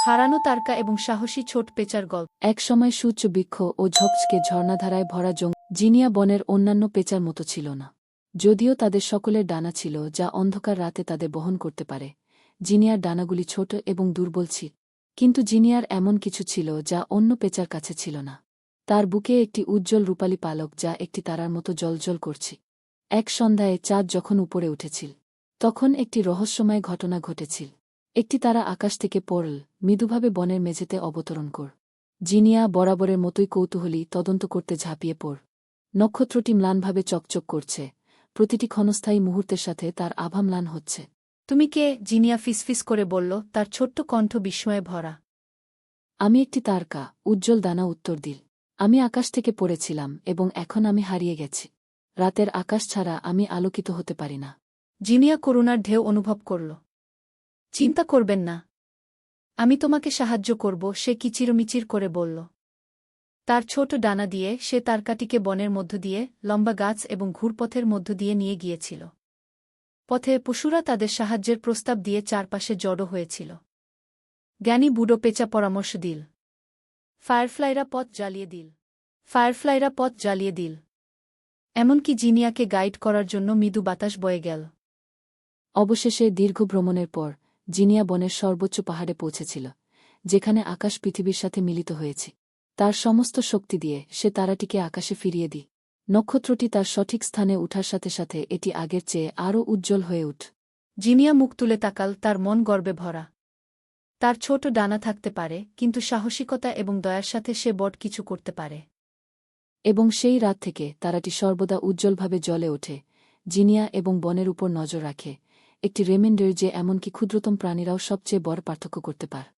হারানো তারকা এবং সাহসী ছোট পেঁচার গল্প। এক সময় সূর্য বৃক্ষ ও ঝকঝকে ঝর্ণাধারায় ভরা জিনিয়া বনের অন্যান্য পেঁচার মতো ছিল না। যদিও তাদের সকলের ডানা ছিল যা অন্ধকার রাতে তাদের বহন করতে পারে, জিনিয়ার ডানাগুলি ছোট এবং দুর্বল ছিল। কিন্তু জিনিয়ার এমন কিছু ছিল যা অন্য পেঁচার কাছে ছিল না। তার বুকে একটি উজ্জ্বল রূপালী পালক যা একটি তারার মতো জ্বলজ্বল করছে। এক সন্ধ্যায় চাঁদ যখন উপরে উঠেছিল, তখন একটি রহস্যময় ঘটনা ঘটেছিল। একটি তারা আকাশ থেকে পড়ল, মৃদুভাবে বনের মেঝেতে অবতরণ কর। জিনিয়া বরাবরের মতোই কৌতূহলী তদন্ত করতে ঝাঁপিয়ে পড়। নক্ষত্রটি ম্লানভাবে চকচক করছে, প্রতিটি ক্ষণস্থায়ী মুহূর্তের সাথে তার আভা ম্লান হচ্ছে। তুমি কে? জিনিয়া ফিসফিস করে বলল, তার ছোট্ট কণ্ঠ বিস্ময়ে ভরা। আমি একটি তারকা, উজ্জ্বল দানা উত্তর দিল। আমি আকাশ থেকে পড়েছিলাম এবং এখন আমি হারিয়ে গেছি। রাতের আকাশ ছাড়া আমি আলোকিত হতে পারি না। জিনিয়া করুণার ঢেউ অনুভব করল। চিন্তা করবেন না, আমি তোমাকে সাহায্য করব, সে কিচিরমিচির করে বলল। তার ছোট ডানা দিয়ে সে তারকাটিকে বনের মধ্য দিয়ে, লম্বা গাছ এবং ঘুরপথের মধ্য দিয়ে নিয়ে গিয়েছিল। পথে পশুরা তাদের সাহায্যের প্রস্তাব দিয়ে চারপাশে জড়ো হয়েছিল। জ্ঞানী বুড়ো পেঁচা পরামর্শ দিল। ফায়ারফ্লাইরা পথ জ্বালিয়ে দিল। এমনকি জিনিয়াকে গাইড করার জন্য মৃদু বাতাস বয়ে গেল। অবশেষে দীর্ঘ ভ্রমণের পর জিনিয়া বনের সর্বোচ্চ পাহাড়ে পৌঁছেছিল, যেখানে আকাশ পৃথিবীর সাথে মিলিত হয়েছে। তার সমস্ত শক্তি দিয়ে সে তারাটিকে আকাশে ফিরিয়ে দিই। নক্ষত্রটি তার সঠিক স্থানে উঠার সাথে সাথে এটি আগের চেয়ে আরও উজ্জ্বল হয়ে উঠ। জিনিয়া মুখ তুলে তাকাল, তার মন গর্বে ভরা। তার ছোট ডানা থাকতে পারে, কিন্তু সাহসিকতা এবং দয়ার সাথে সে বড় কিছু করতে পারে। এবং সেই রাত থেকে তারাটি সর্বদা উজ্জ্বলভাবে জ্বলে ওঠে, জিনিয়া এবং বনের উপর নজর রাখে, একটি রিমাইন্ডার যে এমনকি ক্ষুদ্রতম প্রাণীরাও সবচেয়ে বড় পার্থক্য করতে পারে।